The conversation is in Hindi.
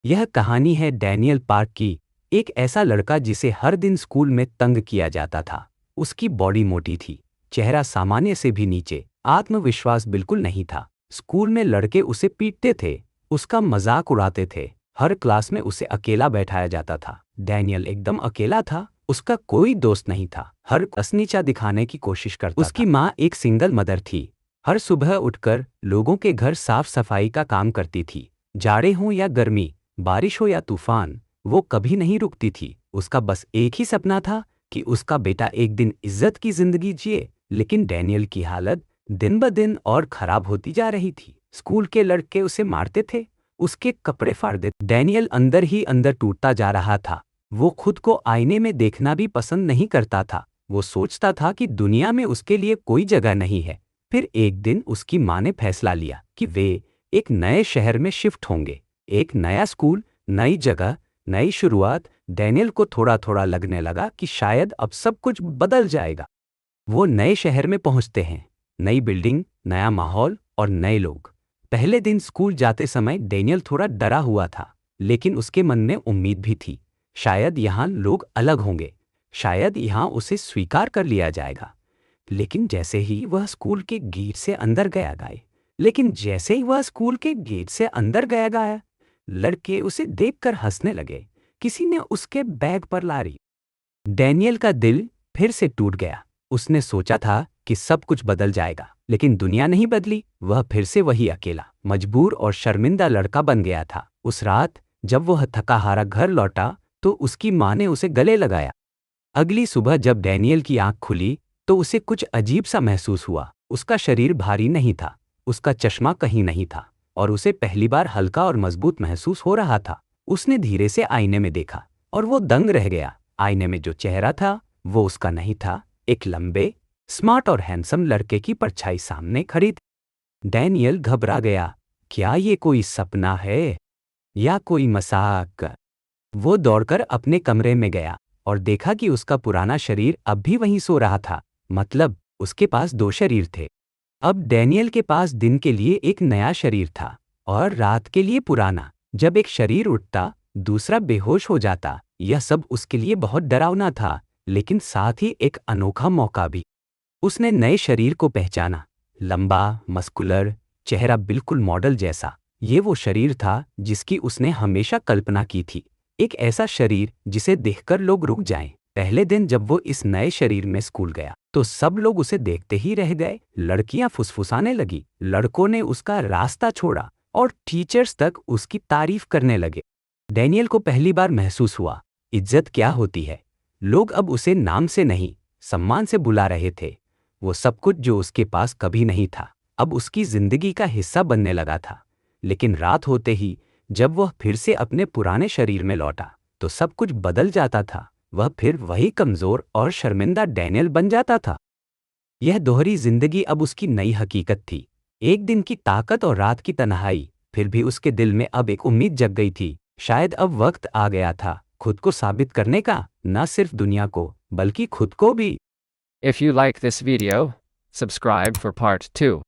यह कहानी है डैनियल पार्क की। एक ऐसा लड़का जिसे हर दिन स्कूल में तंग किया जाता था। उसकी बॉडी मोटी थी, चेहरा सामान्य से भी नीचे, आत्मविश्वास बिल्कुल नहीं था। स्कूल में लड़के उसे पीटते थे, उसका मजाक उड़ाते थे, हर क्लास में उसे अकेला बैठाया जाता था। डैनियल एकदम अकेला था, उसका कोई दोस्त नहीं था, हर कस नीचा दिखाने की कोशिश करता उसकी था। माँ एक सिंगल मदर थी, हर सुबह उठकर लोगों के घर साफ सफाई का काम करती थी। जाड़े हों या गर्मी, बारिश हो या तूफान, वो कभी नहीं रुकती थी। उसका बस एक ही सपना था कि उसका बेटा एक दिन इज्जत की जिंदगी जिए। लेकिन डैनियल की हालत दिन ब दिन और खराब होती जा रही थी। स्कूल के लड़के उसे मारते थे, उसके कपड़े फाड़ देते। डैनियल अंदर ही अंदर टूटता जा रहा था। वो खुद को आईने में देखना भी पसंद नहीं करता था। वो सोचता था कि दुनिया में उसके लिए कोई जगह नहीं है। फिर एक दिन उसकी माँ ने फैसला लिया कि वे एक नए शहर में शिफ्ट होंगे। एक नया स्कूल, नई जगह, नई शुरुआत। डैनियल को थोड़ा थोड़ा लगने लगा कि शायद अब सब कुछ बदल जाएगा। वो नए शहर में पहुंचते हैं, नई बिल्डिंग, नया माहौल और नए लोग। पहले दिन स्कूल जाते समय डैनियल थोड़ा डरा हुआ था, लेकिन उसके मन में उम्मीद भी थी। शायद यहाँ लोग अलग होंगे, शायद यहाँ उसे स्वीकार कर लिया जाएगा। लेकिन जैसे ही वह स्कूल के गेट से अंदर गया गाय लेकिन जैसे ही वह स्कूल के गेट से अंदर गया गाया, लड़के उसे देखकर हंसने लगे। किसी ने उसके बैग पर लारी। डैनियल का दिल फिर से टूट गया। उसने सोचा था कि सब कुछ बदल जाएगा, लेकिन दुनिया नहीं बदली। वह फिर से वही अकेला, मजबूर और शर्मिंदा लड़का बन गया था। उस रात जब वह थका हारा घर लौटा तो उसकी माँ ने उसे गले लगाया। अगली सुबह जब डैनियल की आंख खुली तो उसे कुछ अजीब सा महसूस हुआ। उसका शरीर भारी नहीं था, उसका चश्मा कहीं नहीं था, और उसे पहली बार हल्का और मजबूत महसूस हो रहा था। उसने धीरे से आईने में देखा और वो दंग रह गया। आईने में जो चेहरा था वो उसका नहीं था। एक लंबे, स्मार्ट और हैंडसम लड़के की परछाई सामने खड़ी थी। डैनियल घबरा गया। क्या ये कोई सपना है या कोई मजाक? वो दौड़कर अपने कमरे में गया और देखा कि उसका पुराना शरीर अब भी वहीं सो रहा था। मतलब उसके पास दो शरीर थे। अब डैनियल के पास दिन के लिए एक नया शरीर था और रात के लिए पुराना। जब एक शरीर उठता, दूसरा बेहोश हो जाता। यह सब उसके लिए बहुत डरावना था, लेकिन साथ ही एक अनोखा मौका भी। उसने नए शरीर को पहचाना। लंबा, मस्कुलर, चेहरा बिल्कुल मॉडल जैसा। ये वो शरीर था जिसकी उसने हमेशा कल्पना की थी। एक ऐसा शरीर जिसे देखकर लोग रुक जाएं। पहले दिन जब वो इस नए शरीर में स्कूल गया तो सब लोग उसे देखते ही रह गए। लड़कियां फुसफुसाने लगी, लड़कों ने उसका रास्ता छोड़ा और टीचर्स तक उसकी तारीफ करने लगे। डैनियल को पहली बार महसूस हुआ इज्जत क्या होती है। लोग अब उसे नाम से नहीं, सम्मान से बुला रहे थे। वो सब कुछ जो उसके पास कभी नहीं था, अब उसकी जिंदगी का हिस्सा बनने लगा था। लेकिन रात होते ही जब वह फिर से अपने पुराने शरीर में लौटा तो सब कुछ बदल जाता था। वह फिर वही कमजोर और शर्मिंदा डैनियल बन जाता था। यह दोहरी जिंदगी अब उसकी नई हकीकत थी। एक दिन की ताकत और रात की तन्हाई। फिर भी उसके दिल में अब एक उम्मीद जग गई थी। शायद अब वक्त आ गया था खुद को साबित करने का, न सिर्फ दुनिया को बल्कि खुद को भी। If you like this video, subscribe for part 2.